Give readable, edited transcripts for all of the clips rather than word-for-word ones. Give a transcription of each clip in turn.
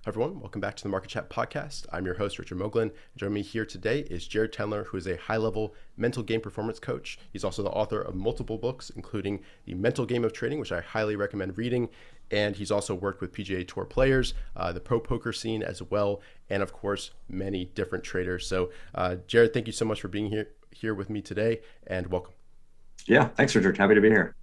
Hi everyone, welcome back to the Market Chat podcast. I'm your host, Richard Moglen. Joining me here today is Jared Tendler, who is a high-level mental game performance coach. He's also the author of multiple books, including The Mental Game of Trading, which I highly recommend reading. And he's also worked with PGA Tour players, the pro poker scene as well, and of course, many different traders. So Jared, thank you so much for being here with me today, and welcome. Yeah, thanks, Richard. Happy to be here.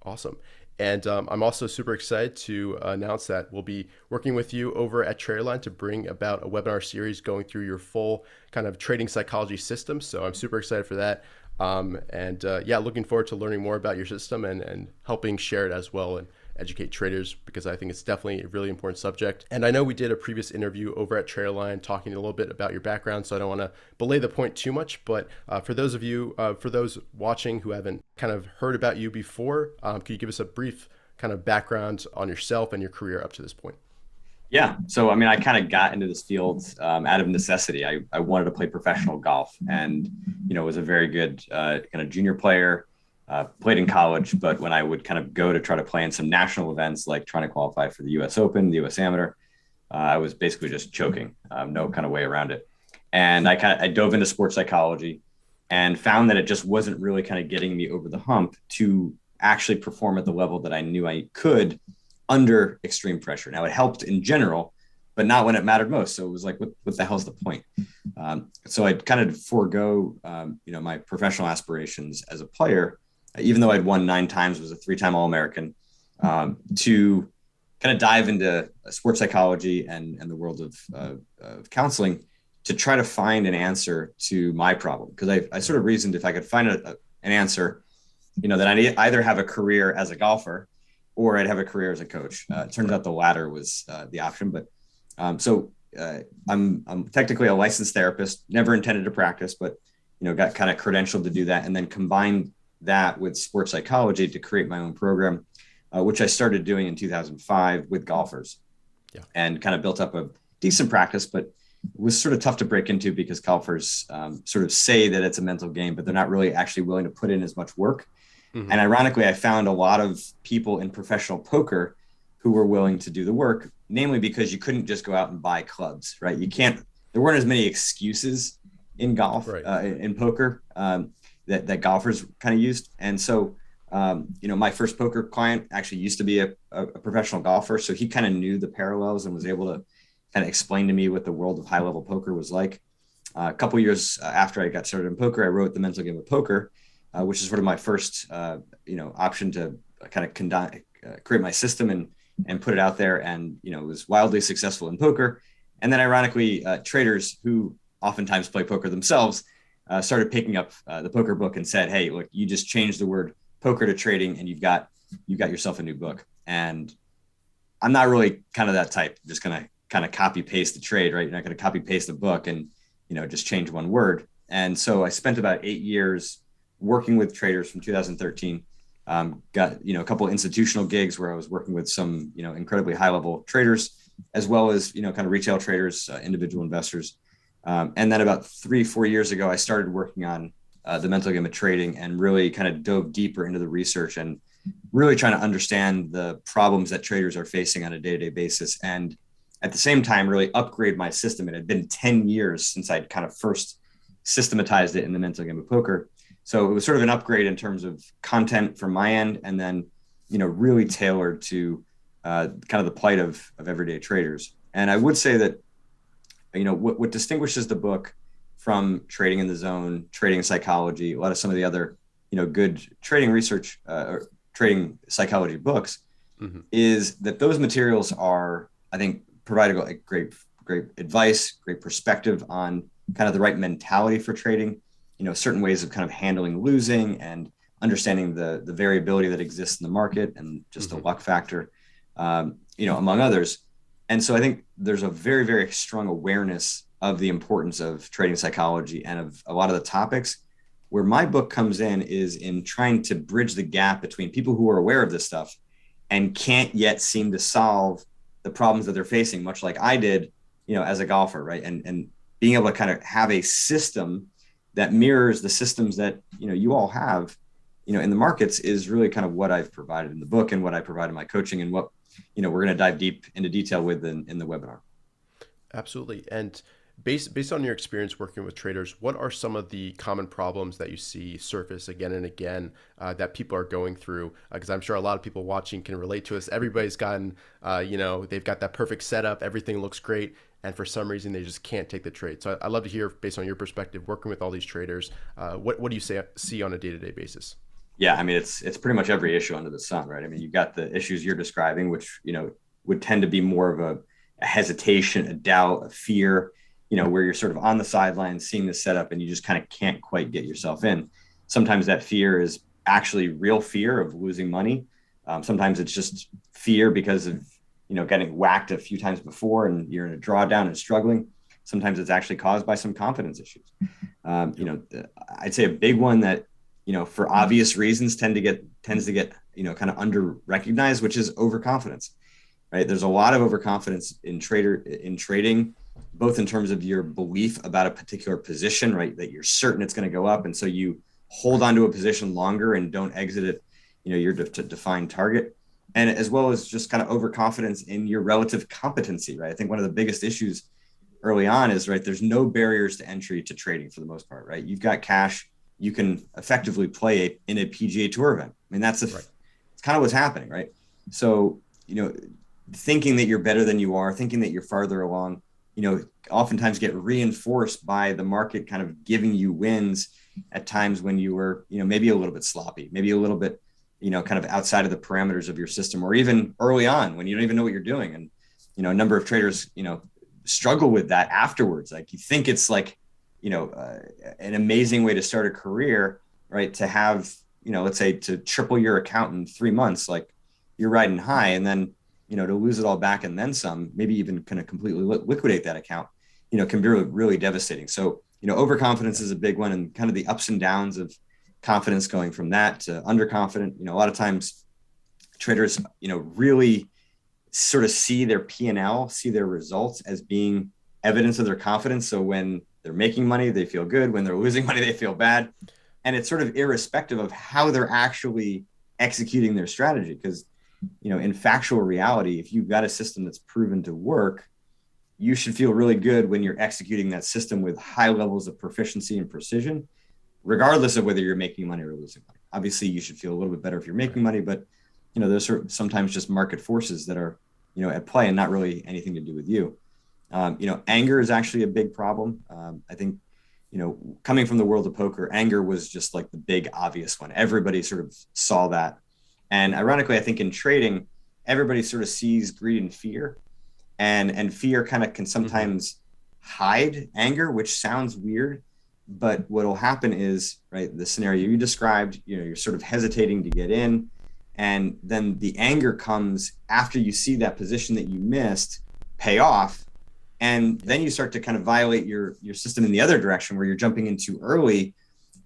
Awesome. And I'm also super excited to announce that we'll be working with you over at Traderline to bring about a webinar series going through your full kind of trading psychology system. So I'm super excited for that. Yeah, looking forward to learning more about your system and helping share it as well and educate traders, because I think it's definitely a really important subject. And I know we did a previous interview over at Traderline talking a little bit about your background, so I don't want to belay the point too much. But for those of you, for those watching who haven't kind of heard about you before, could you give us a brief kind of background on yourself and your career up to this point? Yeah. So, I kind of got into this field out of necessity. I wanted to play professional golf and, was a very good kind of junior player, played in college. But when I would kind of go to try to play in some national events, like trying to qualify for the US Open, the US Amateur, I was basically just choking, no kind of way around it. And I dove into sports psychology and found that it just wasn't really kind of getting me over the hump to actually perform at the level that I knew I could under extreme pressure. Now, it helped in general, but not when it mattered most. So it was like, what the hell's the point? So I kind of forego, my professional aspirations as a player, even though I'd won 9 times, was a 3-time All-American, to kind of dive into sports psychology and the world of counseling to try to find an answer to my problem. Because I sort of reasoned if I could find an answer, that I either have a career as a golfer or I'd have a career as a coach. It turns out the latter was the option. But I'm technically a licensed therapist, never intended to practice, but, got kind of credentialed to do that, and then combined that with sports psychology to create my own program, which I started doing in 2005 with golfers. Yeah. And kind of built up a decent practice, but it was sort of tough to break into because golfers sort of say that it's a mental game, but they're not really actually willing to put in as much work. Mm-hmm. And ironically, I found a lot of people in professional poker who were willing to do the work, namely because you couldn't just go out and buy clubs, right? There weren't as many excuses in golf, right, in poker that golfers kind of used. And so, my first poker client actually used to be a professional golfer. So he kind of knew the parallels and was able to kind of explain to me what the world of high level poker was like. A couple of years after I got started in poker, I wrote The Mental Game of Poker, which is sort of my first, option to kind of create my system and put it out there. And, it was wildly successful in poker. And then ironically, traders who oftentimes play poker themselves started picking up the poker book and said, hey, look, you just changed the word poker to trading and you've got yourself a new book. And I'm not really kind of that type. I'm just going to kind of copy paste the trade, right? You're not going to copy paste a book and, just change one word. And so I spent about 8 years working with traders from 2013, got, a couple of institutional gigs where I was working with some, incredibly high level traders, as well as, kind of retail traders, individual investors. And then about 3-4 years ago, I started working on the mental game of trading and really kind of dove deeper into the research and really trying to understand the problems that traders are facing on a day-to-day basis. And at the same time, really upgrade my system. It had been 10 years since I'd kind of first systematized it in the mental game of poker. So it was sort of an upgrade in terms of content from my end, and then, really tailored to kind of the plight of everyday traders. And I would say that, what distinguishes the book from Trading in the Zone, Trading Psychology, a lot of some of the other, good trading research or trading psychology books, mm-hmm, is that those materials are, I think, provide a great advice, great perspective on kind of the right mentality for trading. Certain ways of kind of handling losing and understanding the variability that exists in the market and just mm-hmm, the luck factor, among others. And so I think there's a very, very strong awareness of the importance of trading psychology and of a lot of the topics. Where my book comes in is in trying to bridge the gap between people who are aware of this stuff and can't yet seem to solve the problems that they're facing, much like I did, as a golfer, right? And being able to kind of have a system that mirrors the systems that, you all have, in the markets is really kind of what I've provided in the book and what I provide in my coaching and what, we're going to dive deep into detail with in the webinar. Absolutely. And based on your experience working with traders, what are some of the common problems that you see surface again and again that people are going through? Because I'm sure a lot of people watching can relate to us. Everybody's gotten, they've got that perfect setup, everything looks great, and for some reason they just can't take the trade. So I'd love to hear, based on your perspective, working with all these traders, what do you see on a day-to-day basis? Yeah, I mean, it's pretty much every issue under the sun, right? I mean, you've got the issues you're describing, which, would tend to be more of a hesitation, a doubt, a fear, where you're sort of on the sidelines seeing the setup and you just kind of can't quite get yourself in. Sometimes that fear is actually real fear of losing money. Sometimes it's just fear because of, getting whacked a few times before and you're in a drawdown and struggling. Sometimes it's actually caused by some confidence issues. I'd say a big one that, for obvious reasons tends to get, kind of under recognized, which is overconfidence, right? There's a lot of overconfidence in trading, both in terms of your belief about a particular position, right? That you're certain it's going to go up. And so you hold onto a position longer and don't exit it, your defined target. And as well as just kind of overconfidence in your relative competency, right? I think one of the biggest issues early on is, right, there's no barriers to entry to trading for the most part, right? You've got cash, you can effectively play in a PGA Tour event. I mean, it's kind of what's happening, right? So, thinking that you're better than you are, thinking that you're farther along, oftentimes get reinforced by the market kind of giving you wins at times when you were, maybe a little bit sloppy, maybe a little bit, kind of outside of the parameters of your system, or even early on when you don't even know what you're doing. And, a number of traders, struggle with that afterwards. Like, you think it's like, an amazing way to start a career, right? To have, let's say to triple your account in 3 months, like you're riding high, and then, to lose it all back and then some, maybe even kind of completely liquidate that account, can be really, really devastating. So, overconfidence is a big one, and kind of the ups and downs of confidence going from that to underconfident. A lot of times traders, really sort of see their P&L, see their results as being evidence of their confidence. So when they're making money, they feel good. When they're losing money, they feel bad. And it's sort of irrespective of how they're actually executing their strategy. Because, in factual reality, if you've got a system that's proven to work, you should feel really good when you're executing that system with high levels of proficiency and precision, regardless of whether you're making money or losing money. Obviously, you should feel a little bit better if you're making money, but there's sometimes just market forces that are, at play and not really anything to do with you. Anger is actually a big problem. I think, coming from the world of poker, anger was just like the big obvious one. Everybody sort of saw that. And ironically, I think in trading, everybody sort of sees greed and fear, and fear kind of can sometimes hide anger, which sounds weird. But what will happen is, right, the scenario you described, you're sort of hesitating to get in. And then the anger comes after you see that position that you missed pay off. And then you start to kind of violate your system in the other direction, where you're jumping in too early.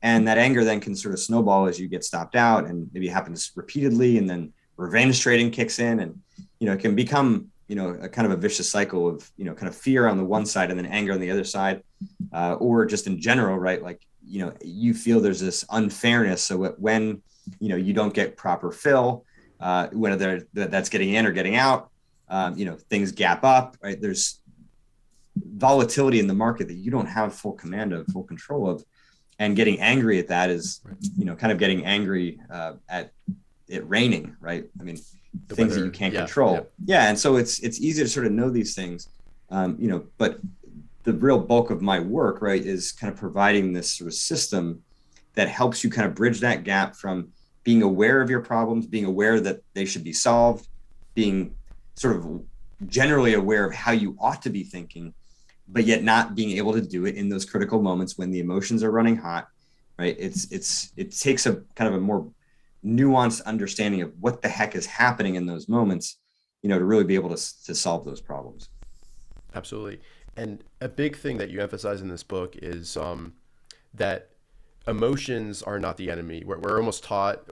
And that anger then can sort of snowball as you get stopped out, and maybe it happens repeatedly. And then revenge trading kicks in, and, it can become, a kind of a vicious cycle of, kind of fear on the one side and then anger on the other side, or just in general, right? Like, you feel there's this unfairness. So when, you don't get proper fill, whether that's getting in or getting out, things gap up, right? There's volatility in the market that you don't have full command of, full control of. And getting angry at that is, kind of getting angry at it raining, right? I mean, things that you can't control. Yeah. And so it's easy to sort of know these things, but the real bulk of my work, right, is kind of providing this sort of system that helps you kind of bridge that gap from being aware of your problems, being aware that they should be solved, being sort of generally aware of how you ought to be thinking, but yet not being able to do it in those critical moments when the emotions are running hot, right? It takes a kind of a more nuanced understanding of what the heck is happening in those moments, to really be able to solve those problems. Absolutely. And a big thing that you emphasize in this book is that emotions are not the enemy. We're almost taught,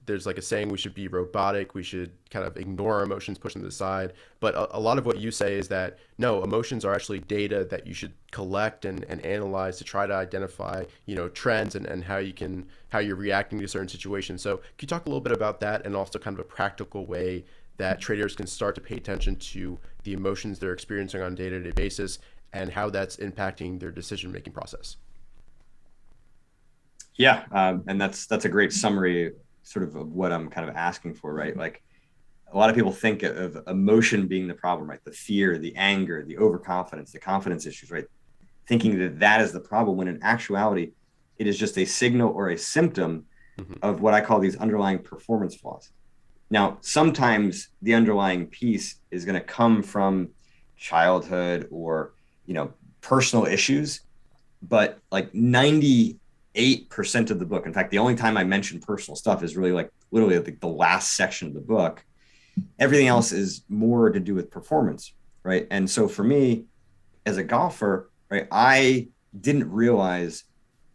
there's like a saying, we should be robotic, we should kind of ignore our emotions, push them to the side. But a lot of what you say is that, no, emotions are actually data that you should collect and analyze to try to identify, trends and how you're reacting to certain situations. So can you talk a little bit about that, and also kind of a practical way that traders can start to pay attention to the emotions they're experiencing on a day-to-day basis and how that's impacting their decision-making process. Yeah, and that's a great summary, sort of what I'm kind of asking for, right? Like a lot of people think of emotion being the problem, right? The fear, the anger, the overconfidence, the confidence issues, right? Thinking that that is the problem, when in actuality, it is just a signal or a symptom of what I call these underlying performance flaws. Now, sometimes the underlying piece is going to come from childhood or, personal issues, but like 98% of the book, in fact, the only time I mention personal stuff is really like literally the last section of the book. Everything else is more to do with performance, right? And so for me, as a golfer, right, I didn't realize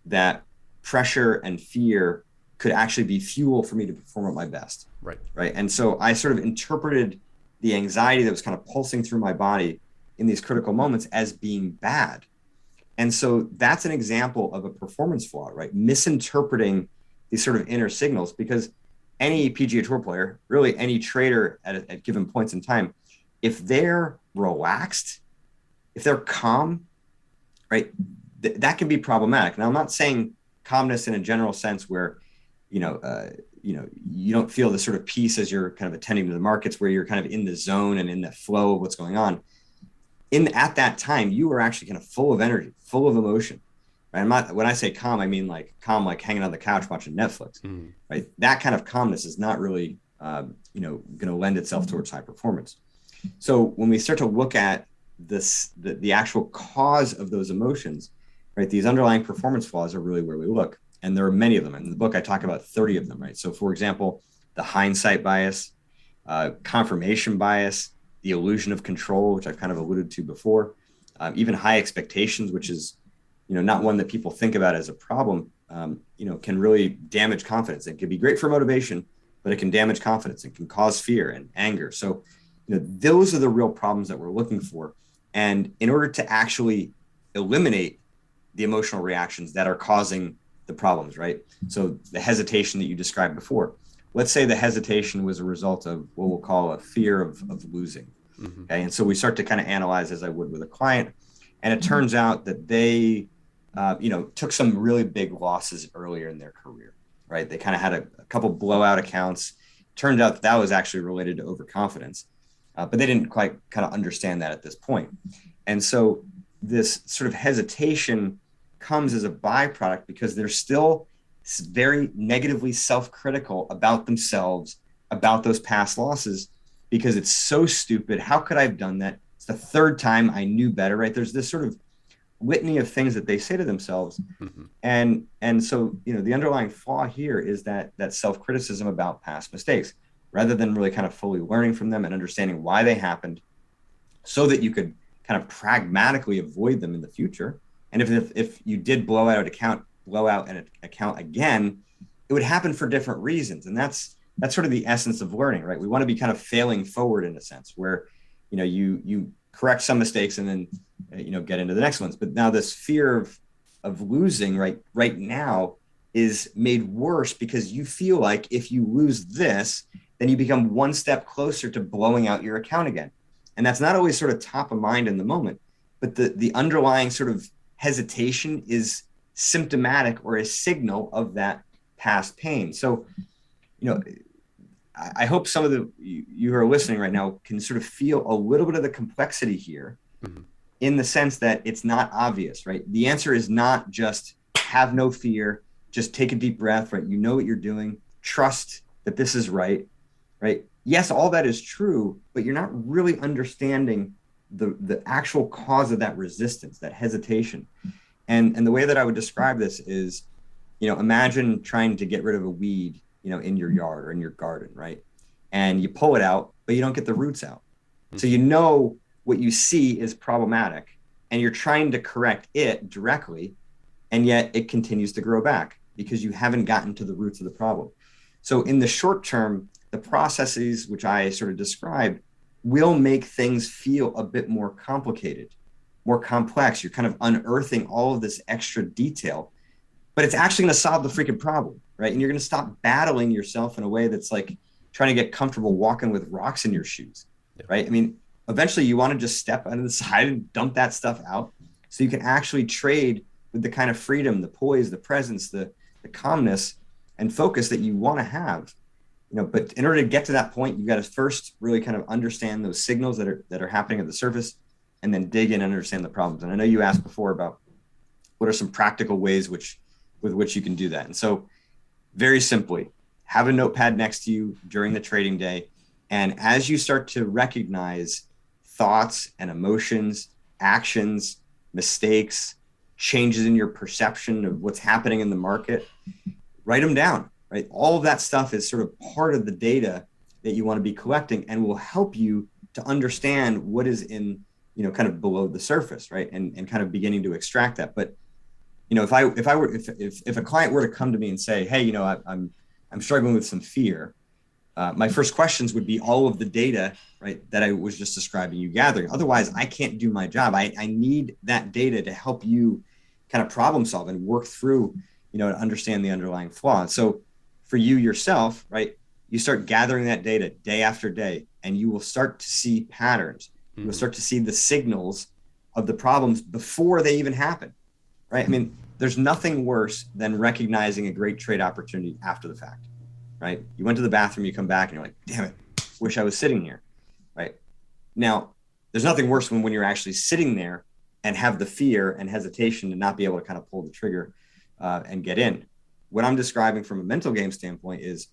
that pressure and fear could actually be fuel for me to perform at my best. Right. And so I sort of interpreted the anxiety that was kind of pulsing through my body in these critical moments as being bad. And so that's an example of a performance flaw, right? Misinterpreting these sort of inner signals, because any PGA Tour player, really any trader at given points in time, if they're relaxed, if they're calm, right, that can be problematic. Now, I'm not saying calmness in a general sense where, you don't feel the sort of peace as you're kind of attending to the markets, where you're kind of in the zone and in the flow of what's going on. At that time, you are actually kind of full of energy, full of emotion. Right? When I say calm, I mean like calm, like hanging on the couch watching Netflix. Right? That kind of calmness is not really, going to lend itself towards high performance. So when we start to look at this, the actual cause of those emotions, right? These underlying performance flaws are really where we look. And there are many of them. In the book, I talk about 30 of them, right? So for example, the hindsight bias, confirmation bias, the illusion of control, which I've kind of alluded to before, even high expectations, which is, not one that people think about as a problem, can really damage confidence. It can be great for motivation, but it can damage confidence. It can cause fear and anger. So, those are the real problems that we're looking for. And in order to actually eliminate the emotional reactions that are causing the problems, right? So the hesitation that you described before, let's say the hesitation was a result of what we'll call a fear of losing. Okay. And so we start to kind of analyze, as I would with a client. And it turns out that they, took some really big losses earlier in their career, right? They kind of had a couple blowout accounts. Turned out that was actually related to overconfidence, but they didn't quite kind of understand that at this point. And so this sort of hesitation comes as a byproduct because they're still very negatively self-critical about themselves, about those past losses, because it's so stupid. How could I have done that? It's the third time I knew better, right? There's this sort of litany of things that they say to themselves. And so, the underlying flaw here is that self-criticism about past mistakes, rather than really kind of fully learning from them and understanding why they happened so that you could kind of pragmatically avoid them in the future. And if you did blow out an account again, it would happen for different reasons. And that's sort of the essence of learning, right? We want to be kind of failing forward in a sense where, you correct some mistakes and then, get into the next ones. But now this fear of losing right now is made worse because you feel like if you lose this, then you become one step closer to blowing out your account again. And that's not always sort of top of mind in the moment, but the underlying sort of hesitation is symptomatic or a signal of that past pain. So, I hope some of you who are listening right now can sort of feel a little bit of the complexity here in the sense that it's not obvious, right? The answer is not just have no fear, just take a deep breath, right? You know what you're doing, trust that this is right? Yes, all that is true, but you're not really understanding the actual cause of that resistance, that hesitation. And the way that I would describe this is, imagine trying to get rid of a weed, in your yard or in your garden, right? And you pull it out, but you don't get the roots out. So what you see is problematic and you're trying to correct it directly, and yet it continues to grow back because you haven't gotten to the roots of the problem. So in the short term, the processes which I sort of described will make things feel a bit more complicated, more complex. You're kind of unearthing all of this extra detail, but it's actually going to solve the freaking problem, right? And you're going to stop battling yourself in a way that's like trying to get comfortable walking with rocks in your shoes, right? I mean, eventually you want to just step out of the side and dump that stuff out so you can actually trade with the kind of freedom, the poise, the presence, the calmness and focus that you want to have. But in order to get to that point, you've got to first really kind of understand those signals that are happening at the surface, and then dig in and understand the problems. And I know you asked before about what are some practical ways with which you can do that. And so very simply, have a notepad next to you during the trading day. And as you start to recognize thoughts and emotions, actions, mistakes, changes in your perception of what's happening in the market, write them down, right? All of that stuff is sort of part of the data that you want to be collecting and will help you to understand what is in, kind of below the surface, right? And kind of beginning to extract that. But, if a client were to come to me and say, hey, I'm struggling with some fear, my first questions would be all of the data, right, that I was just describing you gathering. Otherwise, I can't do my job. I need that data to help you kind of problem solve and work through, to understand the underlying flaw. So for you yourself, right, you start gathering that data day after day, and you will start to see patterns. Mm-hmm. You will start to see the signals of the problems before they even happen, right? I mean, there's nothing worse than recognizing a great trade opportunity after the fact, right? You went to the bathroom, you come back and you're like, damn it, wish I was sitting here, right? Now, there's nothing worse when you're actually sitting there and have the fear and hesitation to not be able to kind of pull the trigger and get in. What I'm describing from a mental game standpoint is,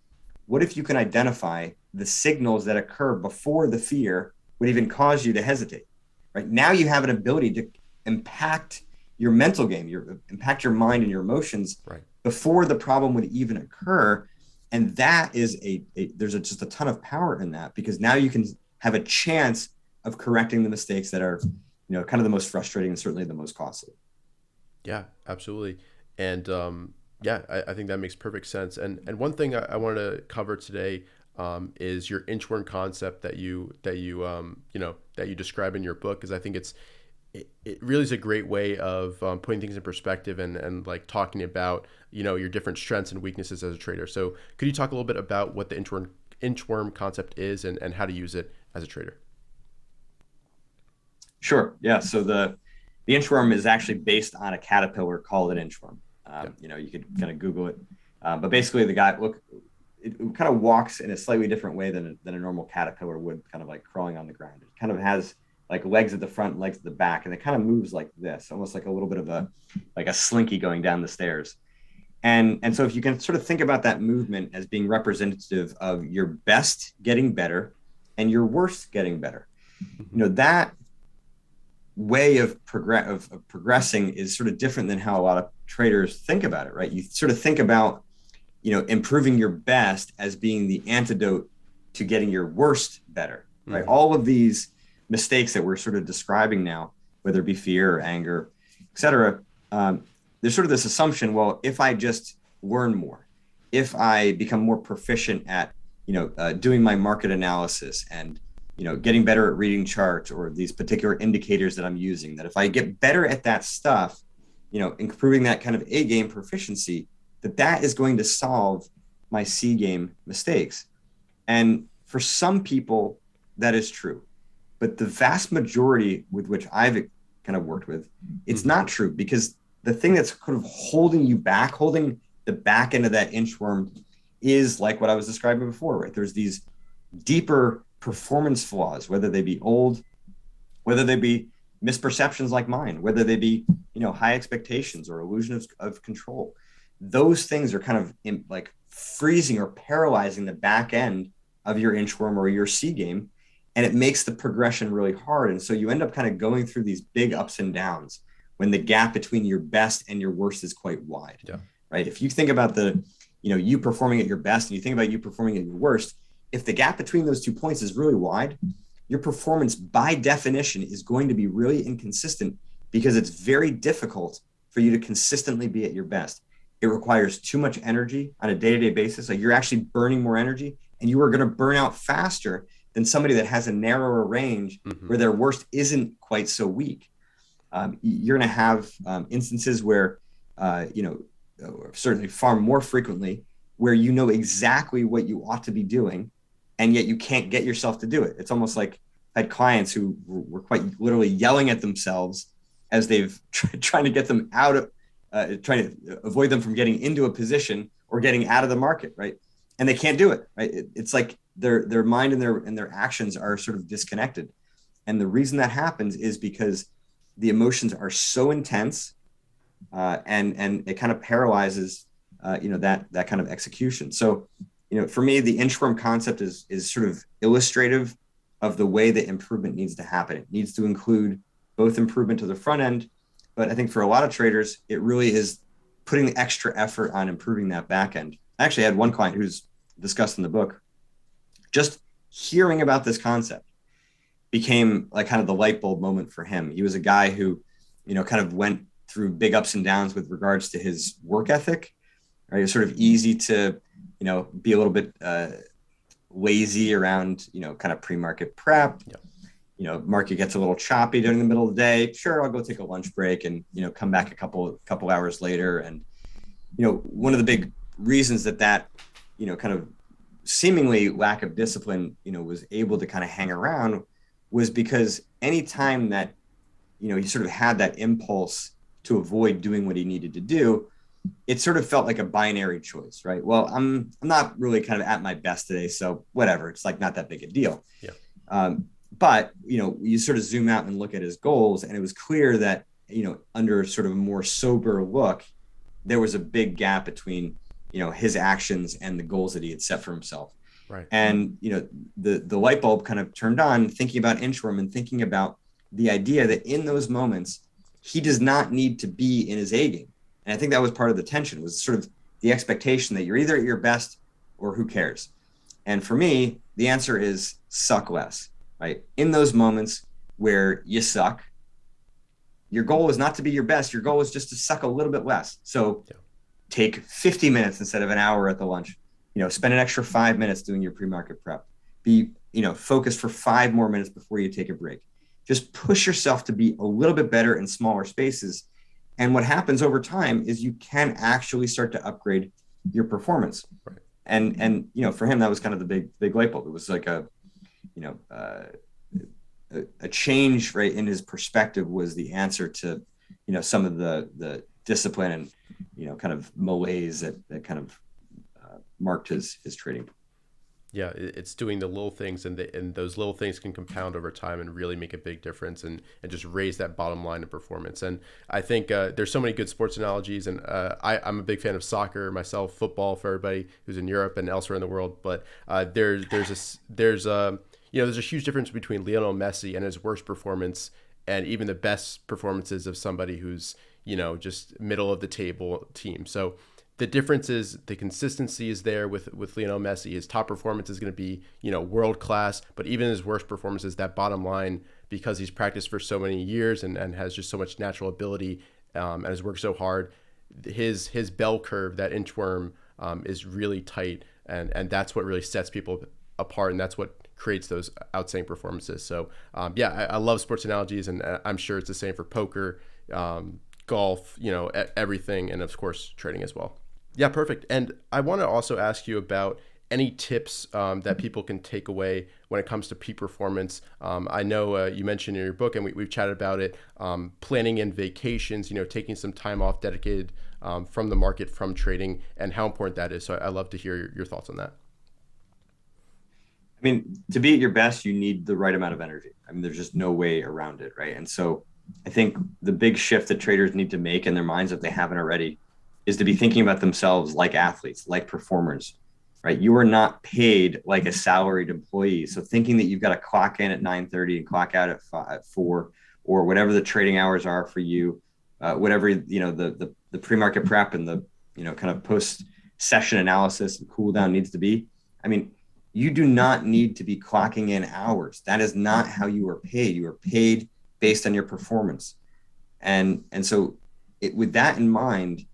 what if you can identify the signals that occur before the fear would even cause you to hesitate, right? Now you have an ability to impact your mental game, impact your mind and your emotions, right, before the problem would even occur. And that is there's just a ton of power in that, because now you can have a chance of correcting the mistakes that are, kind of the most frustrating and certainly the most costly. Yeah, absolutely. And I think that makes perfect sense. And one thing I wanted to cover today is your inchworm concept that you describe in your book, because I think it really is a great way of putting things in perspective and like talking about, your different strengths and weaknesses as a trader. So could you talk a little bit about what the inchworm concept is and how to use it as a trader? Sure. Yeah. So the inchworm is actually based on a caterpillar called an inchworm. You could kind of Google it, but basically it kind of walks in a slightly different way than a normal caterpillar would, kind of like crawling on the ground. It kind of has like legs at the front, legs at the back, and it kind of moves like this, almost like a little bit of a slinky going down the stairs. And so if you can sort of think about that movement as being representative of your best getting better and your worst getting better, that way of progressing is sort of different than how a lot of traders think about it, right? You sort of think about, improving your best as being the antidote to getting your worst better, right? Mm-hmm. All of these mistakes that we're sort of describing now, whether it be fear or anger, et cetera, there's sort of this assumption, well, if I just learn more, if I become more proficient at, doing my market analysis and, getting better at reading charts or these particular indicators that I'm using, that if I get better at that stuff, improving that kind of A game proficiency, that is going to solve my C game mistakes. And for some people, that is true. But the vast majority with which I've kind of worked with, it's not true, because the thing that's kind of holding you back, holding the back end of that inchworm, is like what I was describing before, right? There's these deeper performance flaws, whether they be old, whether they be misperceptions like mine, whether they be, high expectations or illusion of control. Those things are kind of like freezing or paralyzing the back end of your inchworm or your C game. And it makes the progression really hard. And so you end up kind of going through these big ups and downs when the gap between your best and your worst is quite wide, right? If you think about you performing at your best and you think about you performing at your worst, if the gap between those 2 points is really wide, your performance by definition is going to be really inconsistent, because it's very difficult for you to consistently be at your best. It requires too much energy on a day-to-day basis. Like, you're actually burning more energy, and you are going to burn out faster than somebody that has a narrower range where their worst isn't quite so weak. You're going to have instances where, certainly far more frequently, where exactly what you ought to be doing, and yet you can't get yourself to do it. It's almost like I had clients who were quite literally yelling at themselves as they've trying to get them out of, trying to avoid them from getting into a position or getting out of the market, right? And they can't do it, right? It's like their mind and their actions are sort of disconnected. And the reason that happens is because the emotions are so intense, and it kind of paralyzes, that kind of execution. So, for me, the inchworm concept is sort of illustrative of the way that improvement needs to happen. It needs to include both improvement to the front end, but I think for a lot of traders, it really is putting the extra effort on improving that back end. I actually had one client who's discussed in the book. Just hearing about this concept became like kind of the light bulb moment for him. He was a guy who, kind of went through big ups and downs with regards to his work ethic. Right? It's sort of easy to, be a little bit lazy around, kind of pre-market prep. Yeah. Market gets a little choppy during the middle of the day. Sure, I'll go take a lunch break and, come back a couple hours later. And, one of the big reasons that, kind of seemingly lack of discipline, was able to kind of hang around was because anytime that, he sort of had that impulse to avoid doing what he needed to do, it sort of felt like a binary choice, right? Well, I'm not really kind of at my best today, so whatever. It's like not that big a deal. Yeah. But, you sort of zoom out and look at his goals, and it was clear that, under sort of a more sober look, there was a big gap between, his actions and the goals that he had set for himself. Right. And, the light bulb kind of turned on thinking about Inchworm and thinking about the idea that in those moments, he does not need to be in his A game. And I think that was part of the tension, was sort of the expectation that you're either at your best or who cares. And for me, the answer is suck less, right? In those moments where you suck, your goal is not to be your best. Your goal is just to suck a little bit less. So take 50 minutes instead of an hour at the lunch, spend an extra 5 minutes doing your pre-market prep, be, focused for 5 more minutes before you take a break. Just push yourself to be a little bit better in smaller spaces. And what happens over time is you can actually start to upgrade your performance. Right. And for him, that was kind of the big light bulb. It was like a change, right, in his perspective was the answer to, some of the discipline and, kind of malaise that kind of marked his trading. Yeah, it's doing the little things, and those little things can compound over time and really make a big difference and just raise that bottom line of performance. And I think there's so many good sports analogies, and I'm a big fan of soccer myself, football for everybody who's in Europe and elsewhere in the world. But there's a huge difference between Lionel Messi and his worst performance and even the best performances of somebody who's just middle of the table team. So the difference is the consistency is there with Lionel Messi. His top performance is going to be, world class, but even his worst performances, that bottom line, because he's practiced for so many years and has just so much natural ability and has worked so hard, his bell curve, that inchworm, is really tight. And that's what really sets people apart. And that's what creates those outstanding performances. So I love sports analogies, and I'm sure it's the same for poker, golf, everything. And of course, trading as well. Yeah, perfect. And I want to also ask you about any tips that people can take away when it comes to peak performance. I know you mentioned in your book, and we've chatted about it, planning in vacations, taking some time off dedicated from the market, from trading, and how important that is. So I'd love to hear your thoughts on that. I mean, to be at your best, you need the right amount of energy. I mean, there's just no way around it, right? And so I think the big shift that traders need to make in their minds, if they haven't already, is to be thinking about themselves like athletes, like performers, right? You are not paid like a salaried employee. So thinking that you've got to clock in at 9:30 and clock out at 4, or whatever the trading hours are for you, whatever, the pre-market prep and the, kind of post-session analysis and cool down needs to be. I mean, you do not need to be clocking in hours. That is not how you are paid. You are paid based on your performance. And so with that in mind,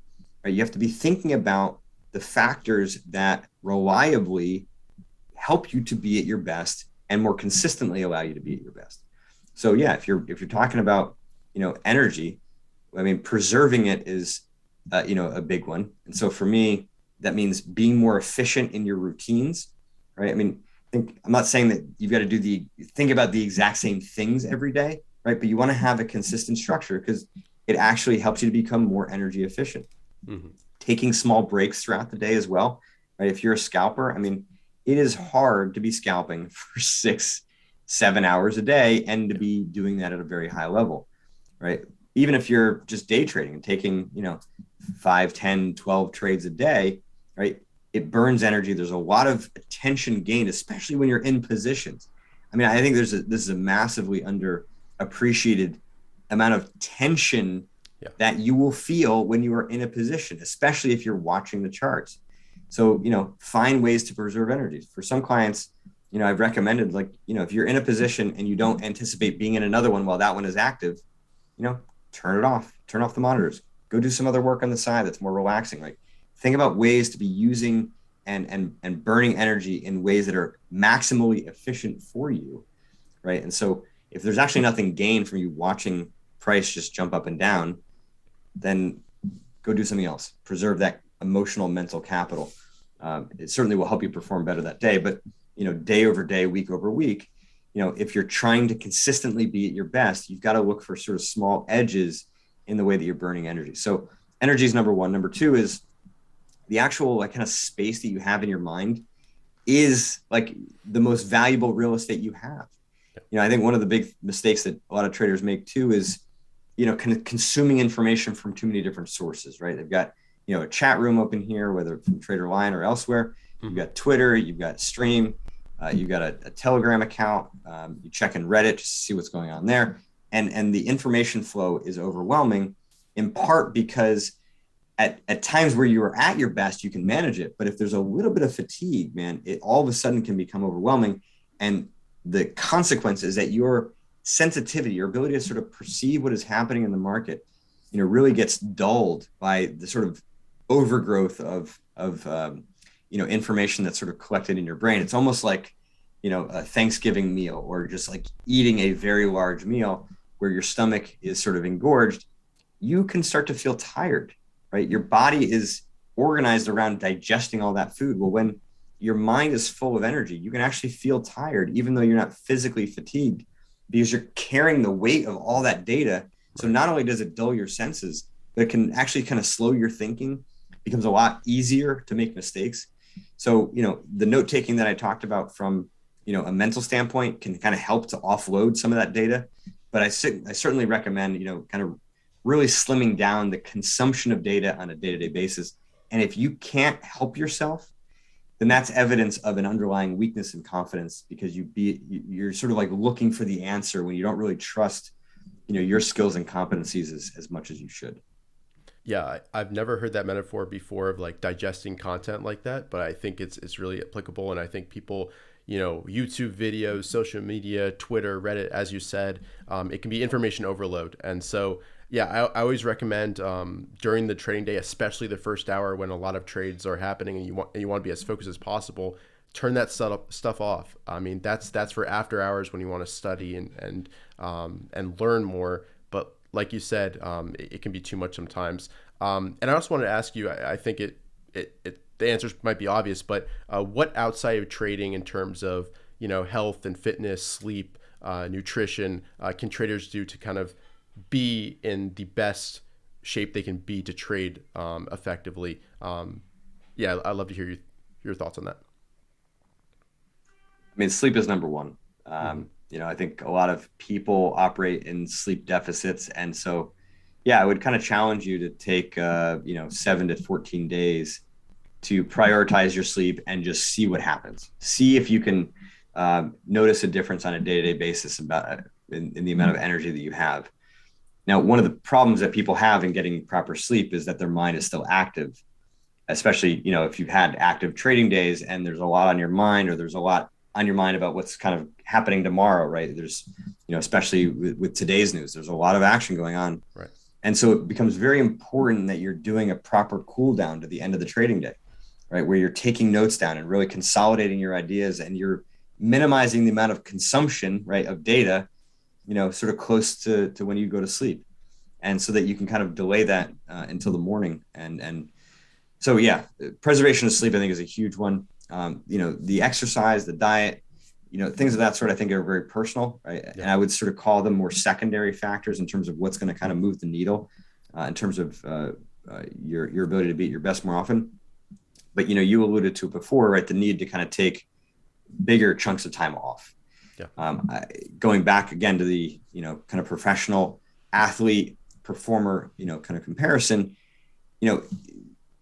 right, you have to be thinking about the factors that reliably help you to be at your best and more consistently allow you to be at your best. So yeah, if you're talking about, energy, I mean, preserving it is, a big one. And so for me, that means being more efficient in your routines, right? I mean, I'm not saying that you've got to think about the exact same things every day, right? But you want to have a consistent structure because it actually helps you to become more energy efficient. Mm-hmm. Taking small breaks throughout the day as well, right? If you're a scalper, I mean, it is hard to be scalping for 6-7 hours a day and to be doing that at a very high level, right? Even if you're just day trading and taking, 5, 10, 12 trades a day, right? It burns energy. There's a lot of attention gained, especially when you're in positions. I mean, I think this is a massively underappreciated amount of tension that you will feel when you are in a position, especially if you're watching the charts. So, find ways to preserve energy. For some clients, I've recommended, if you're in a position and you don't anticipate being in another one while that one is active, turn it off, turn off the monitors, go do some other work on the side that's more relaxing. Like, think about ways to be using and burning energy in ways that are maximally efficient for you, right? And so if there's actually nothing gained from you watching price just jump up and down, then go do something else. Preserve that emotional, mental capital. It certainly will help you perform better that day. But, day over day, week over week, if you're trying to consistently be at your best, you've got to look for sort of small edges in the way that you're burning energy. So energy is number one. Number two is the actual kind of space that you have in your mind is like the most valuable real estate you have. I think one of the big mistakes that a lot of traders make too is, consuming information from too many different sources, right? They've got, a chat room open here, whether from TraderLine or elsewhere. You've got Twitter, you've got Stream, you've got a Telegram account. You check in Reddit just to see what's going on there. And the information flow is overwhelming, in part because at times where you are at your best, you can manage it. But if there's a little bit of fatigue, man, it all of a sudden can become overwhelming. And the consequence is that your sensitivity, your ability to sort of perceive what is happening in the market, really gets dulled by the sort of overgrowth of information that's sort of collected in your brain. It's almost like, a Thanksgiving meal, or just like eating a very large meal where your stomach is sort of engorged. You can start to feel tired, right? Your body is organized around digesting all that food. Well, when your mind is full of energy, you can actually feel tired, even though you're not physically fatigued, because you're carrying the weight of all that data. So not only does it dull your senses, but it can actually kind of slow your thinking. It becomes a lot easier to make mistakes. So, the note taking that I talked about from, a mental standpoint can kind of help to offload some of that data. But I certainly recommend, kind of really slimming down the consumption of data on a day-to-day basis. And if you can't help yourself, then that's evidence of an underlying weakness in confidence, because you're sort of like looking for the answer when you don't really trust, your skills and competencies as much as you should. Yeah, I've never heard that metaphor before of like digesting content like that, but I think it's really applicable. And I think people, YouTube videos, social media, Twitter, Reddit, as you said, it can be information overload. And so, yeah, I always recommend during the trading day, especially the first hour when a lot of trades are happening and you want to be as focused as possible, turn that stuff off. I mean, that's for after hours when you want to study and learn more. But like you said, it can be too much sometimes. And I also wanted to ask you, I think the answers might be obvious, but what outside of trading in terms of, health and fitness, sleep, nutrition, can traders do to kind of be in the best shape they can be to trade effectively? Yeah, I'd love to hear your thoughts on that. I mean, sleep is number one. I think a lot of people operate in sleep deficits. And so, yeah, I would kind of challenge you to take, 7 to 14 days to prioritize your sleep and just see what happens. See if you can notice a difference on a day-to-day basis in the amount of energy that you have. Now, one of the problems that people have in getting proper sleep is that their mind is still active, especially, if you've had active trading days and there's a lot on your mind, or there's a lot on your mind about what's kind of happening tomorrow, right? There's, especially with today's news, there's a lot of action going on. Right. And so it becomes very important that you're doing a proper cool down to the end of the trading day, right? Where you're taking notes down and really consolidating your ideas, and you're minimizing the amount of consumption, right, of data, sort of close to when you go to sleep. And so that you can kind of delay that until the morning. And so, yeah, preservation of sleep, I think, is a huge one. The exercise, the diet, things of that sort, I think are very personal, right? Yeah. And I would sort of call them more secondary factors in terms of what's going to kind of move the needle in terms of your ability to beat your best more often. But, you alluded to it before, right? The need to kind of take bigger chunks of time off. Yeah. Going back again to the, kind of professional athlete performer, kind of comparison,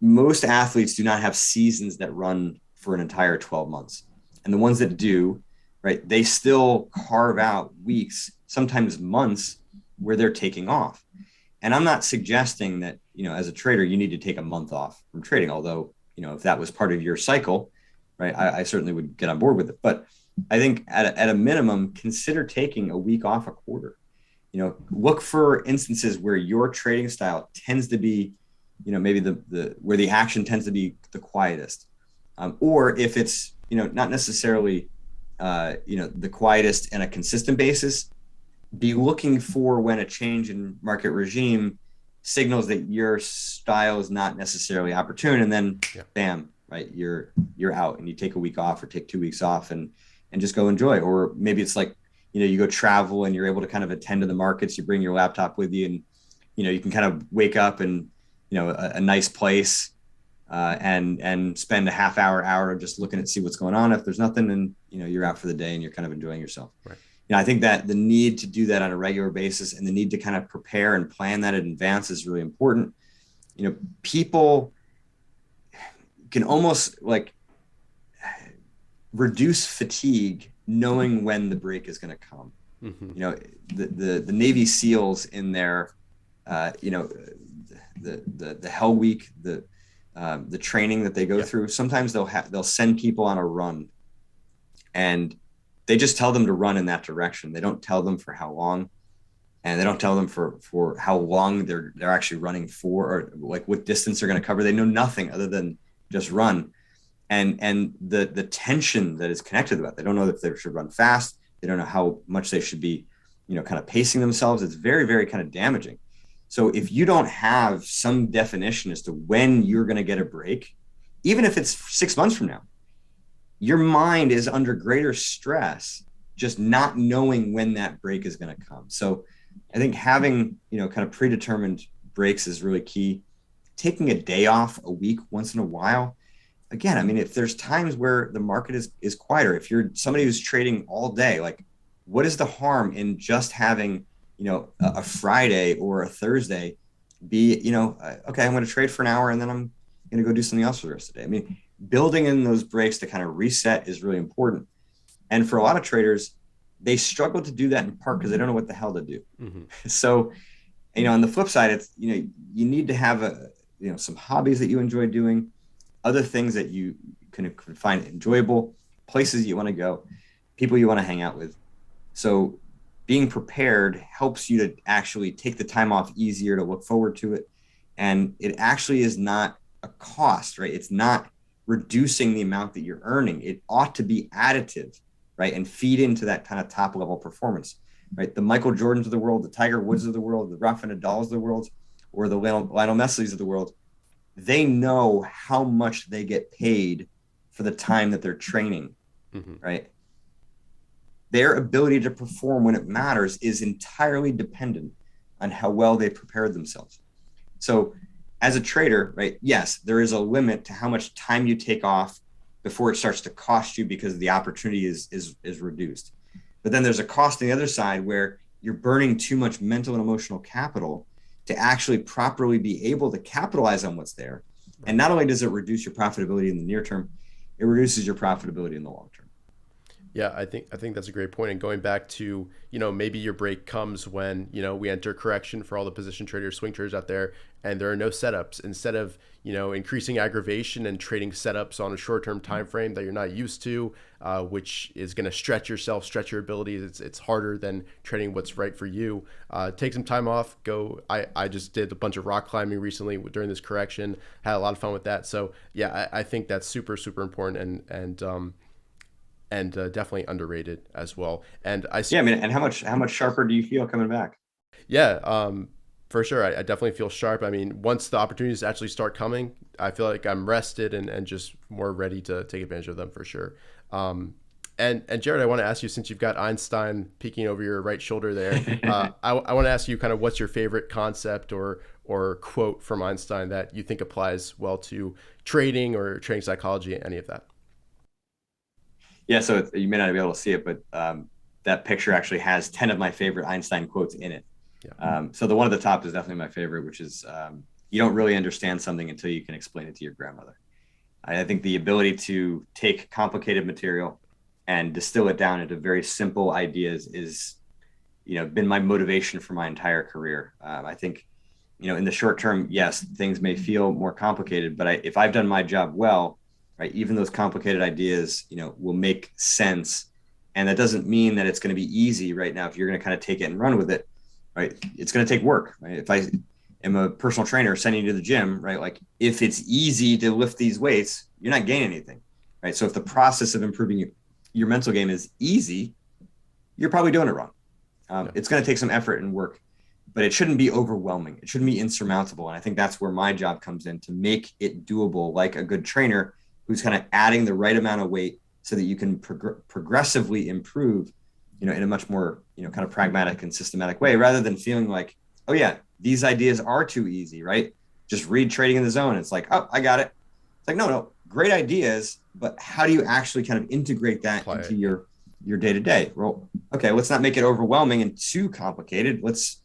most athletes do not have seasons that run for an entire 12 months. And the ones that do, right, they still carve out weeks, sometimes months, where they're taking off. And I'm not suggesting that, as a trader, you need to take a month off from trading, although, if that was part of your cycle, right, I certainly would get on board with it. But I think at a minimum, consider taking a week off a quarter. Look for instances where your trading style tends to be, maybe the where the action tends to be the quietest, or if it's, not necessarily, the quietest and a consistent basis, be looking for when a change in market regime signals that your style is not necessarily opportune, and then bam, right, you're out and you take a week off or take 2 weeks off and just go enjoy. Or maybe it's like, you go travel and you're able to kind of attend to the markets, you bring your laptop with you, and you can kind of wake up and a nice place and spend a half hour just looking at see what's going on. If there's nothing, then you're out for the day and you're kind of enjoying yourself. Right. I think that the need to do that on a regular basis and the need to kind of prepare and plan that in advance is really important. People can almost like reduce fatigue knowing when the break is going to come. Mm-hmm. The Navy SEALs in their, the Hell Week, the training that they go through, sometimes they'll send people on a run and they just tell them to run in that direction. They don't tell them for how long, and they don't tell them for how long they're actually running for, or like what distance they're going to cover. They know nothing other than just run. And the tension that is connected to that. They don't know if they should run fast. They don't know how much they should be, kind of pacing themselves. It's very, very kind of damaging. So if you don't have some definition as to when you're going to get a break, even if it's 6 months from now, your mind is under greater stress, just not knowing when that break is going to come. So I think having, kind of predetermined breaks is really key. Taking a day off a week once in a while. Again, I mean, if there's times where the market is quieter, if you're somebody who's trading all day, like what is the harm in just having, a Friday or a Thursday be, okay, I'm going to trade for an hour and then I'm going to go do something else for the rest of the day. I mean, building in those breaks to kind of reset is really important. And for a lot of traders, they struggle to do that in part because they don't know what the hell to do. Mm-hmm. So, on the flip side, it's, you need to have some hobbies that you enjoy doing, other things that you can find enjoyable, places you want to go, people you want to hang out with. So being prepared helps you to actually take the time off easier, to look forward to it. And it actually is not a cost, right? It's not reducing the amount that you're earning. It ought to be additive, right? And feed into that kind of top level performance, right? The Michael Jordans of the world, the Tiger Woods of the world, the Rafa Nadals of the world, or the Lionel Messi's of the world, they know how much they get paid for the time that they're training, right? Their ability to perform when it matters is entirely dependent on how well they prepared themselves. So as a trader, right, yes, there is a limit to how much time you take off before it starts to cost you because the opportunity is reduced. But then there's a cost on the other side where you're burning too much mental and emotional capital to actually properly be able to capitalize on what's there. And not only does it reduce your profitability in the near term, it reduces your profitability in the long term. Yeah, I think that's a great point. And going back to, maybe your break comes when, we enter correction for all the position traders, swing traders out there, and there are no setups. Instead of, increasing aggravation and trading setups on a short-term time frame that you're not used to, which is going to stretch yourself, stretch your abilities. It's harder than trading what's right for you. Take some time off. Go. I just did a bunch of rock climbing recently during this correction. Had a lot of fun with that. So yeah, I think that's super, super important and definitely underrated as well. And I see. Yeah, I mean, and how much sharper do you feel coming back? Yeah, For sure. I definitely feel sharp. I mean, once the opportunities actually start coming, I feel like I'm rested and just more ready to take advantage of them for sure. Um, and Jared, I want to ask you, since you've got Einstein peeking over your right shoulder there, I want to ask you kind of what's your favorite concept or quote from Einstein that you think applies well to trading or trading psychology, any of that? Yeah, so you may not be able to see it, but that picture actually has 10 of my favorite Einstein quotes in it. Yeah. So the one at the top is definitely my favorite, which is you don't really understand something until you can explain it to your grandmother. I think the ability to take complicated material and distill it down into very simple ideas is, been my motivation for my entire career. I think, in the short term, yes, things may feel more complicated, but if I've done my job well, right, even those complicated ideas, will make sense. And that doesn't mean that it's going to be easy right now. If you're going to kind of take it and run with it, right, it's going to take work, right? If I am a personal trainer sending you to the gym, right, like if it's easy to lift these weights, you're not gaining anything, right? So if the process of improving your mental game is easy, you're probably doing it wrong. It's going to take some effort and work, but it shouldn't be overwhelming. It shouldn't be insurmountable. And I think that's where my job comes in, to make it doable, like a good trainer who's kind of adding the right amount of weight so that you can progressively improve, in a much more, kind of pragmatic and systematic way, rather than feeling like, oh yeah, these ideas are too easy, right? Just read Trading in the Zone. It's like, oh, I got it. It's like, no, great ideas, but how do you actually kind of integrate that into your day-to-day? Well, okay, let's not make it overwhelming and too complicated. Let's,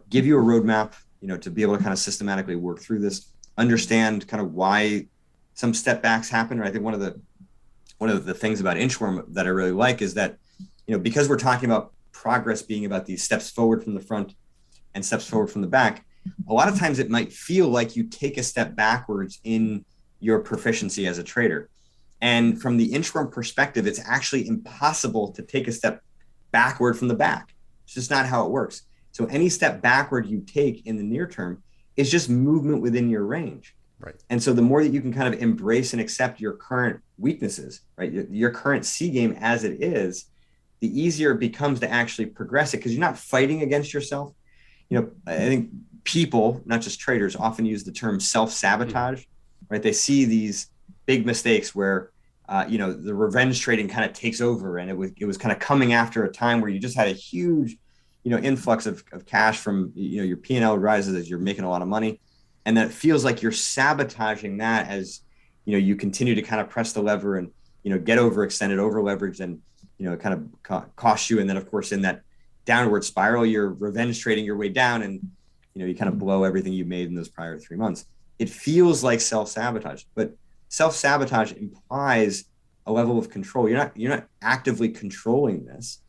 give you a roadmap, to be able to kind of systematically work through this, understand kind of why some step backs happen. Right? I think one of the things about Inchworm that I really like is that, because we're talking about progress being about these steps forward from the front and steps forward from the back, a lot of times it might feel like you take a step backwards in your proficiency as a trader. And from the Inchworm perspective, it's actually impossible to take a step backward from the back. It's just not how it works. So any step backward you take in the near term is just movement within your range. Right. And so the more that you can kind of embrace and accept your current weaknesses, right, your current C game as it is, the easier it becomes to actually progress it, because you're not fighting against yourself. I think people, not just traders, often use the term self-sabotage, right? They see these big mistakes where, the revenge trading kind of takes over, and it was kind of coming after a time where you just had a huge, influx of cash from, your P&L rises as you're making a lot of money. And that feels like you're sabotaging that as, you continue to kind of press the lever and, get overextended, over leveraged, and, kind of cost you. And then of course, in that downward spiral, you're revenge trading your way down, and, you kind of blow everything you made in those prior 3 months. It feels like self-sabotage, but self-sabotage implies a level of control. You're not actively controlling this,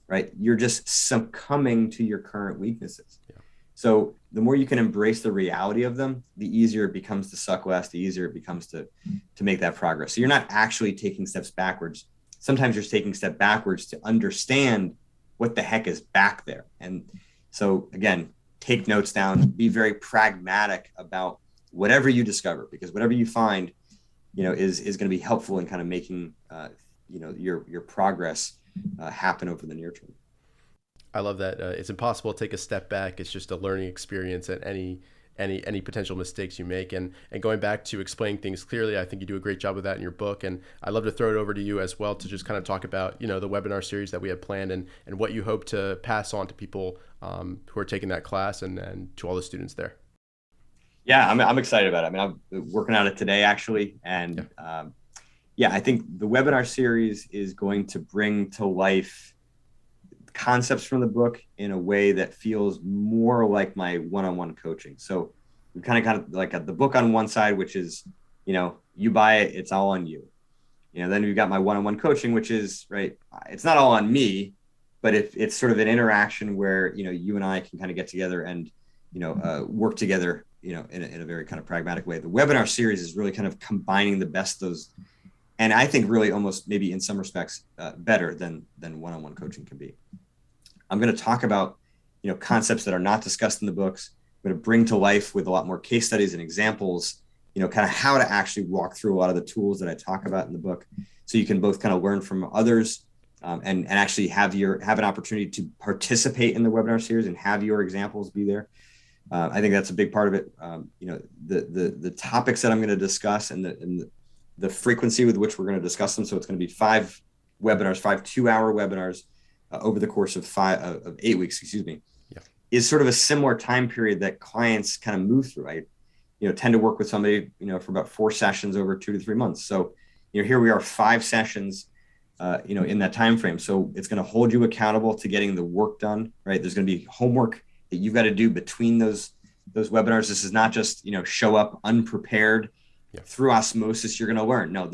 right? You're just succumbing to your current weaknesses. Yeah. So the more you can embrace the reality of them, the easier it becomes to suck less, the easier it becomes to make that progress. So you're not actually taking steps backwards. Sometimes you're taking steps backwards to understand what the heck is back there. And so again, take notes down, be very pragmatic about whatever you discover, because whatever you find, is going to be helpful in kind of making, your progress happen over the near term. I love that. It's impossible to take a step back. It's just a learning experience at any potential mistakes you make. And going back to explaining things clearly, I think you do a great job of that in your book. And I'd love to throw it over to you as well to just kind of talk about, the webinar series that we have planned and what you hope to pass on to people who are taking that class and to all the students there. Yeah, I'm excited about it. I mean, I'm working on it today, actually. And I think the webinar series is going to bring to life concepts from the book in a way that feels more like my one-on-one coaching. So we kind of got like the book on one side, which is, you buy it, it's all on you. Then we've got my one-on-one coaching, which is, right, it's not all on me, but it's sort of an interaction where, you and I can kind of get together and, work together, in a very kind of pragmatic way. The webinar series is really kind of combining the best of those. And I think really almost maybe in some respects better than one-on-one coaching can be. I'm going to talk about, concepts that are not discussed in the books. I'm going to bring to life with a lot more case studies and examples, kind of how to actually walk through a lot of the tools that I talk about in the book. So you can both kind of learn from others and actually have an opportunity to participate in the webinar series and have your examples be there. I think that's a big part of it. The topics that I'm going to discuss and the frequency with which we're going to discuss them. So it's going to be 2-hour webinars over the course of 8 weeks, excuse me, Yeah. is sort of a similar time period that clients kind of move through. I tend to work with somebody, for about 4 sessions over 2 to 3 months. So, here we are, 5 sessions, in that time frame. So it's going to hold you accountable to getting the work done, right? There's going to be homework that you've got to do between those webinars. This is not just, show up unprepared. Yeah. Through osmosis, you're going to learn. No,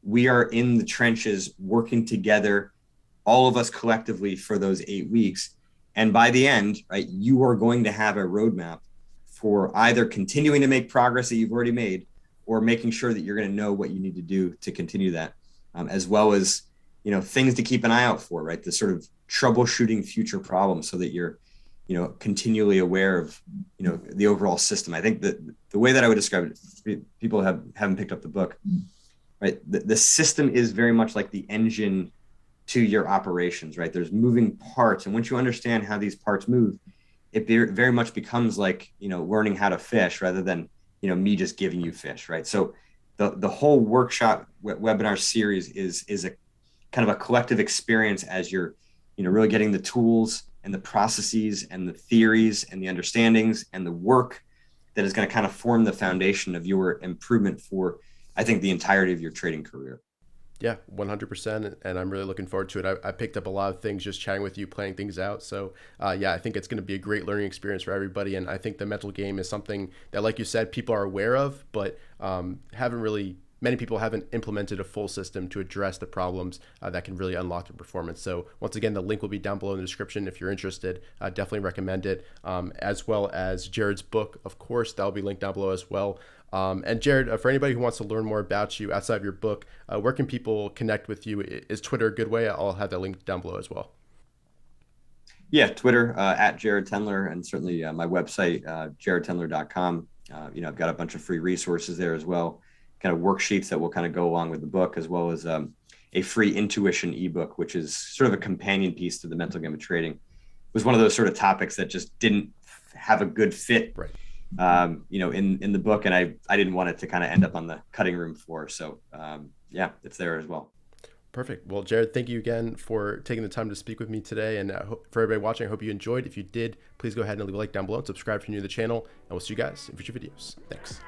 we are in the trenches working together, all of us collectively, for those 8 weeks. And by the end, right, you are going to have a roadmap for either continuing to make progress that you've already made, or making sure that you're going to know what you need to do to continue that, as well as, things to keep an eye out for, right? The sort of troubleshooting future problems, so that you're, continually aware of, the overall system. I think that the way that I would describe it, people haven't picked up the book, right? The system is very much like the engine to your operations, right? There's moving parts. And once you understand how these parts move, it very much becomes like, learning how to fish, rather than, me just giving you fish, right? So the whole workshop webinar series is a kind of a collective experience, as you're, really getting the tools and the processes and the theories and the understandings and the work that is going to kind of form the foundation of your improvement for, I think, the entirety of your trading career. Yeah, 100%. And I'm really looking forward to it. I picked up a lot of things just chatting with you, playing things out. So yeah, I think it's going to be a great learning experience for everybody. And I think the mental game is something that, like you said, people are aware of, but many people haven't implemented a full system to address the problems that can really unlock their performance. So once again, the link will be down below in the description if you're interested. Definitely recommend it, as well as Jared's book, of course, that'll be linked down below as well. And Jared, for anybody who wants to learn more about you outside of your book, where can people connect with you? Is Twitter a good way? I'll have that link down below as well. Yeah, Twitter, at Jared Tendler, and certainly my website, jaredtendler.com. I've got a bunch of free resources there as well, kind of worksheets that will kind of go along with the book, as well as a free intuition ebook, which is sort of a companion piece to the mental game of trading. It was one of those sort of topics that just didn't have a good fit, right, in the book, and I didn't want it to kind of end up on the cutting room floor. So yeah, it's there as well. Perfect. Well, Jared, thank you again for taking the time to speak with me today. And for everybody watching, I hope you enjoyed. If you did, please go ahead and leave a like down below and subscribe if you're new to the channel. And we'll see you guys in future videos. Thanks.